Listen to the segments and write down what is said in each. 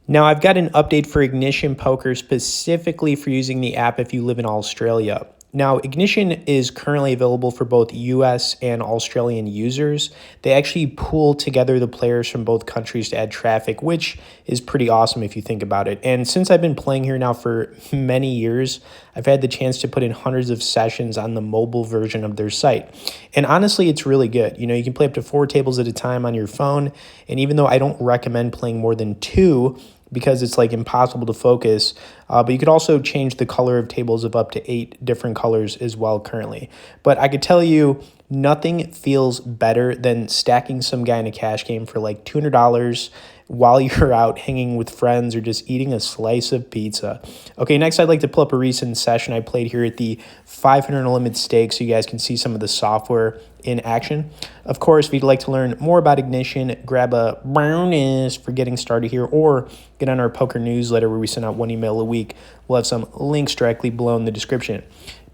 Now, I've got an update for Ignition Poker specifically for using the app if you live in Australia. Now, Ignition is currently available for both US and Australian users. They actually pool together the players from both countries to add traffic, which is pretty awesome if you think about it. And since I've been playing here now for many years, I've had the chance to put in hundreds of sessions on the mobile version of their site. And honestly, it's really good. You can play up to 4 tables at a time on your phone. And even though I don't recommend playing more than 2, because it's like impossible to focus. But you could also change the color of tables of up to 8 different colors as well currently. But I could tell you, nothing feels better than stacking some guy in a cash game for like $200 while you're out hanging with friends or just eating a slice of pizza. Okay, next I'd like to pull up a recent session I played here at the 500 Unlimited Stake so you guys can see some of the software in action. Of course, if you'd like to learn more about Ignition, grab a bonus for getting started here or get on our poker newsletter where we send out 1 email a week. We'll have some links directly below in the description.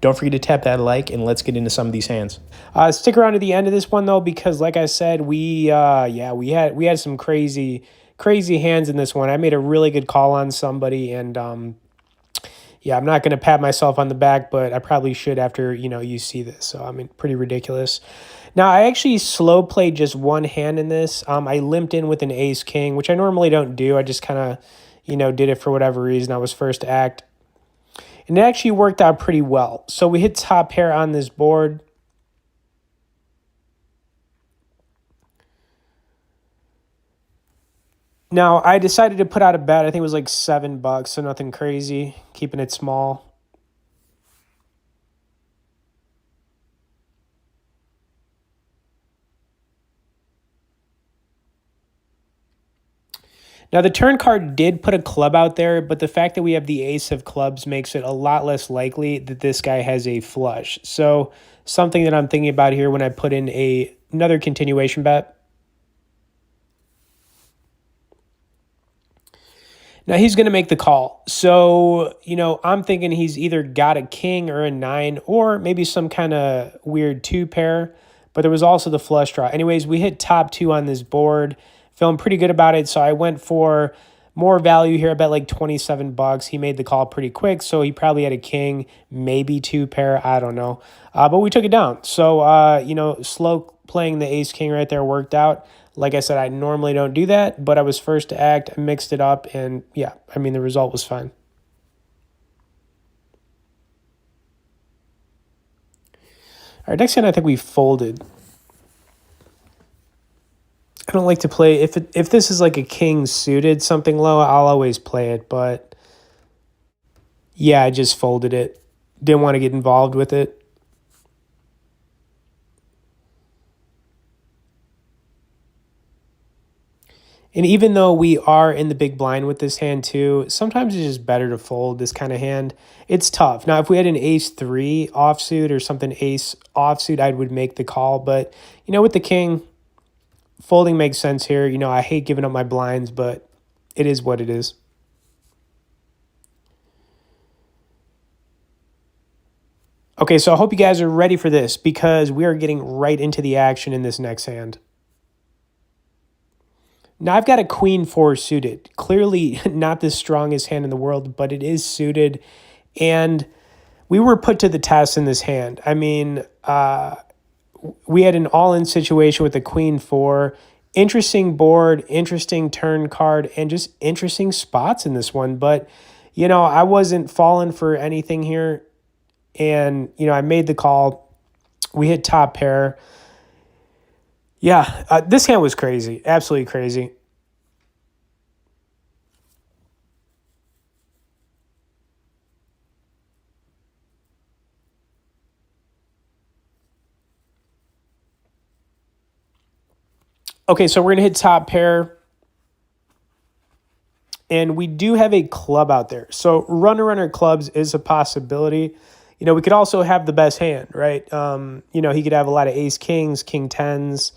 Don't forget to tap that like, and let's get into some of these hands. Stick around to the end of this one though, because like I said, we had some crazy hands in this one. I made a really good call on somebody, and yeah, I'm not going to pat myself on the back, but I probably should after you see this. So I mean, pretty ridiculous. Now I actually slow played just one hand in this. I limped in with an ace king, which I normally don't do. I just kind of did it for whatever reason. I was first to act. And it actually worked out pretty well. So we hit top pair on this board. Now, I decided to put out a bet. I think it was like $7, so nothing crazy, keeping it small. Now, the turn card did put a club out there, but the fact that we have the ace of clubs makes it a lot less likely that this guy has a flush. So something that I'm thinking about here when I put in another continuation bet. Now, he's going to make the call. So, I'm thinking he's either got a king or a 9 or maybe some kind of weird 2 pair, but there was also the flush draw. Anyways, we hit top 2 on this board. Feeling pretty good about it, so I went for more value here. I bet like $27. He made the call pretty quick, so he probably had a king, maybe 2 pair. I don't know. But we took it down. So, slow playing the ace-king right there worked out. Like I said, I normally don't do that, but I was first to act. I mixed it up, and yeah, I mean, the result was fine. All right, next hand I think we folded. I don't like to play if this is like a king suited something low, I'll always play it, but yeah, I just folded it. Didn't want to get involved with it. And even though we are in the big blind with this hand too, sometimes it's just better to fold this kind of hand. It's tough. Now, if we had an ace-3 offsuit or something ace offsuit, I would make the call, but with the king, folding makes sense here. I hate giving up my blinds, but it is what it is. Okay, so I hope you guys are ready for this because we are getting right into the action in this next hand. Now, I've got a queen 4 suited. Clearly not the strongest hand in the world, but it is suited. And we were put to the test in this hand. I mean, we had an all-in situation with the queen 4. Interesting board, interesting turn card, and just interesting spots in this one. But, I wasn't falling for anything here. And, I made the call. We hit top pair. Yeah, this hand was crazy. Absolutely crazy. Okay, so we're going to hit top pair. And we do have a club out there. So runner clubs is a possibility. We could also have the best hand, right? He could have a lot of ace kings, king 10s,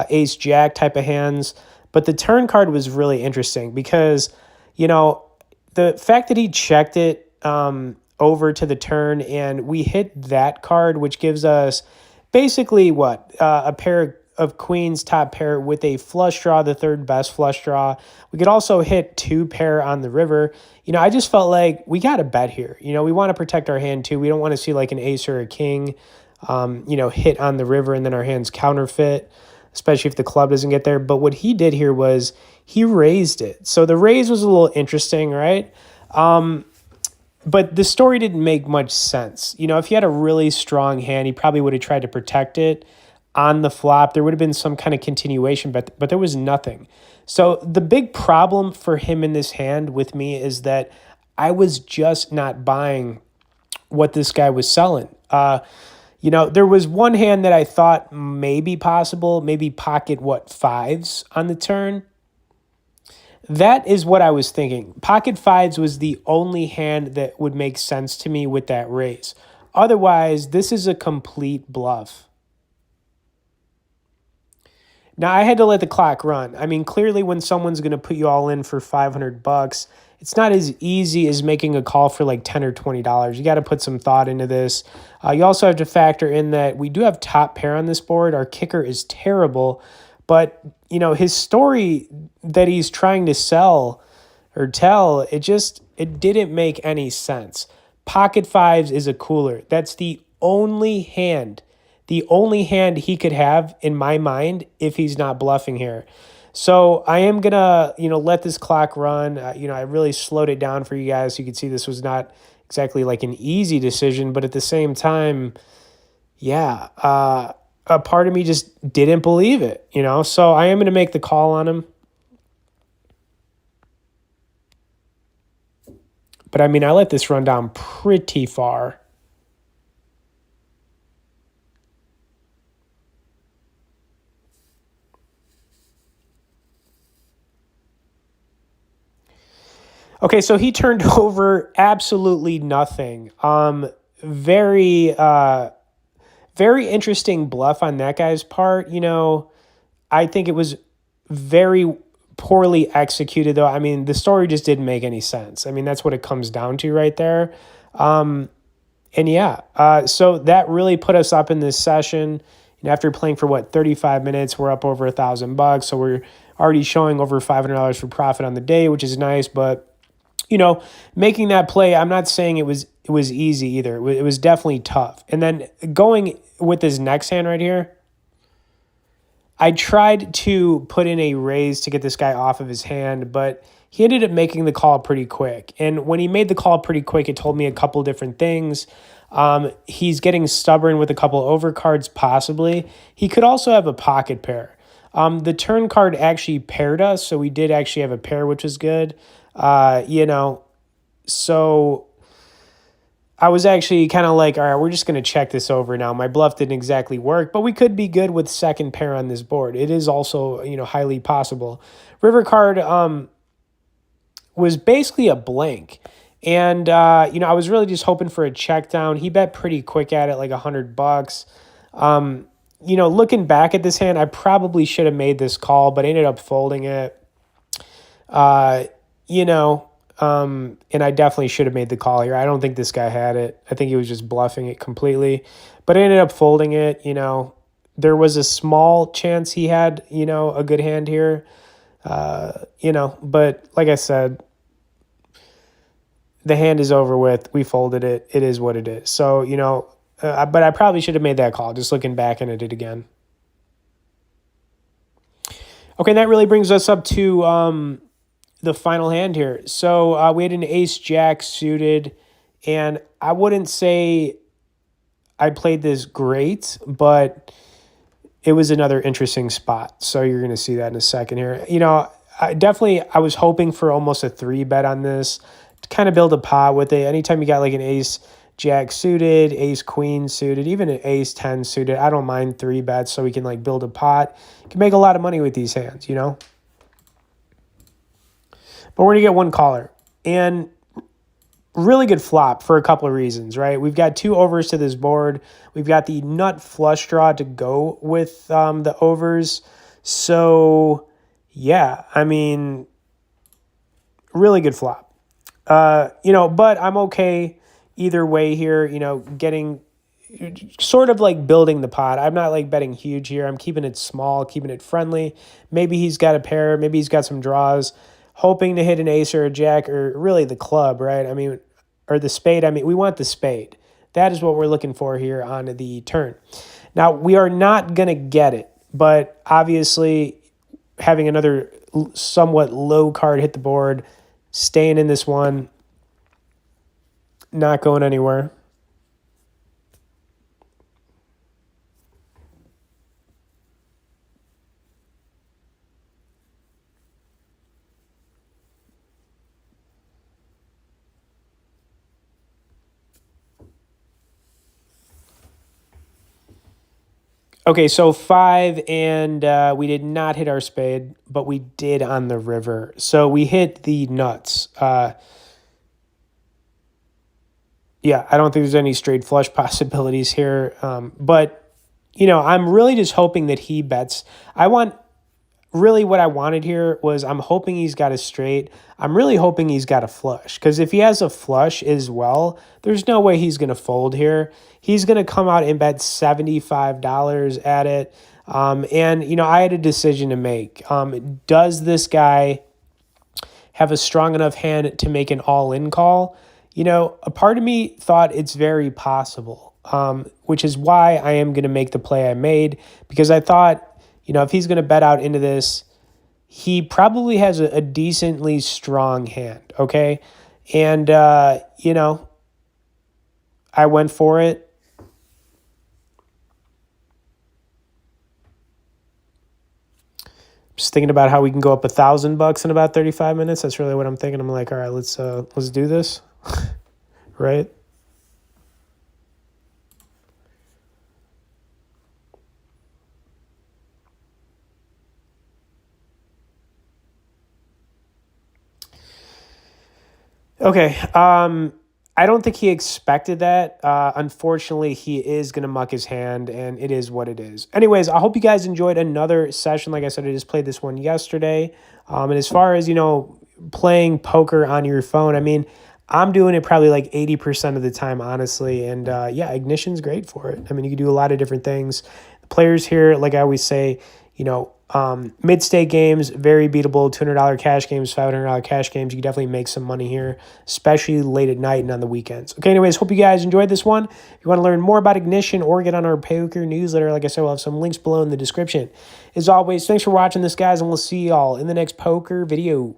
ace jack type of hands. But the turn card was really interesting because, the fact that he checked it over to the turn and we hit that card, which gives us basically what? A pair of queens top pair with a flush draw, the third best flush draw. We could also hit 2 pair on the river. I just felt like we got to bet here. We want to protect our hand too. We don't want to see like an ace or a king, hit on the river and then our hands counterfeit, especially if the club doesn't get there. But what he did here was he raised it. So the raise was a little interesting, right? But the story didn't make much sense. If he had a really strong hand, he probably would have tried to protect it on the flop. There would have been some kind of continuation, but there was nothing. So the big problem for him in this hand with me is that I was just not buying what this guy was selling. There was one hand that I thought may be possible, maybe pocket fives on the turn. That is what I was thinking. Pocket fives was the only hand that would make sense to me with that raise. Otherwise, this is a complete bluff. Now, I had to let the clock run. I mean, clearly when someone's going to put you all in for $500, it's not as easy as making a call for like $10 or $20. You got to put some thought into this. You also have to factor in that we do have top pair on this board. Our kicker is terrible, but his story that he's trying to sell or tell, it didn't make any sense. Pocket fives is a cooler. That's the only hand he could have in my mind if he's not bluffing here. So I am going to, let this clock run. I really slowed it down for you guys. You can see this was not exactly like an easy decision, but at the same time, yeah, a part of me just didn't believe it, So I am going to make the call on him. But I mean, I let this run down pretty far. Okay, so he turned over absolutely nothing. Very interesting bluff on that guy's part. I think it was very poorly executed, though. I mean, the story just didn't make any sense. I mean, that's what it comes down to right there. So that really put us up in this session. After playing for 35 minutes, we're up over $1,000. So we're already showing over $500 for profit on the day, which is nice. But making that play, I'm not saying it was easy either. It was definitely tough. And then going with this next hand right here, I tried to put in a raise to get this guy off of his hand, but he ended up making the call pretty quick. And when he made the call pretty quick, it told me a couple different things. He's getting stubborn with a couple overcards, possibly. He could also have a pocket pair. The turn card actually paired us, so we did actually have a pair, which was good. So I was actually kind of like, all right, we're just going to check this over now. My bluff didn't exactly work, but we could be good with second pair on this board. It is also, highly possible. River card was basically a blank. And, I was really just hoping for a check down. He bet pretty quick at it, like $100. Looking back at this hand, I probably should have made this call, but I ended up folding it. And I definitely should have made the call here. I don't think this guy had it. I think he was just bluffing it completely. But I ended up folding it. There was a small chance he had, a good hand here. But like I said, the hand is over with. We folded it. It is what it is. So, but I probably should have made that call, just looking back and I did again. Okay, that really brings us up to the final hand here. So we had an ace-jack suited, and I wouldn't say I played this great, but it was another interesting spot. So you're going to see that in a second here. I was hoping for almost a 3-bet on this to kind of build a pot with it. Anytime you got like an ace-jack suited, ace-queen suited, even an ace-10 suited, I don't mind 3-bets so we can like build a pot. You can make a lot of money with these hands, But we're going to get one caller. And really good flop for a couple of reasons, right? We've got 2 overs to this board. We've got the nut flush draw to go with the overs. So, yeah, I mean, really good flop. But I'm okay either way here, getting sort of like building the pot. I'm not like betting huge here. I'm keeping it small, keeping it friendly. Maybe he's got a pair, maybe he's got some draws, hoping to hit an ace or a jack or really the club, right? I mean, or the spade. I mean, we want the spade. That is what we're looking for here on the turn. Now, we are not going to get it, but obviously having another somewhat low card hit the board, staying in this one, not going anywhere. Okay, so 5, and we did not hit our spade, but we did on the river. So we hit the nuts. Yeah, I don't think there's any straight flush possibilities here. But, I'm really just hoping that he bets. Really what I wanted here was I'm hoping he's got a straight. I'm really hoping he's got a flush, because if he has a flush as well, there's no way he's going to fold here. He's going to come out and bet $75 at it. And I had a decision to make. Does this guy have a strong enough hand to make an all-in call? A part of me thought it's very possible, which is why I am going to make the play I made, because I thought, if he's going to bet out into this, he probably has a decently strong hand, okay? And, I went for it. Just thinking about how we can go up $1,000 in about 35 minutes. That's really what I'm thinking. I'm like, all right, let's do this, right? Okay. I don't think he expected that. Unfortunately, he is going to muck his hand, and it is what it is. Anyways, I hope you guys enjoyed another session. Like I said, I just played this one yesterday. And as far as, playing poker on your phone, I mean, I'm doing it probably like 80% of the time, honestly. And yeah, Ignition's great for it. I mean, you can do a lot of different things. The players here, like I always say, mid-stake games, very beatable. $200 cash games, $500 cash games. You can definitely make some money here, especially late at night and on the weekends. Okay, anyways, hope you guys enjoyed this one. If you want to learn more about Ignition or get on our poker newsletter, like I said, we'll have some links below in the description. As always, thanks for watching this, guys, and we'll see y'all in the next poker video.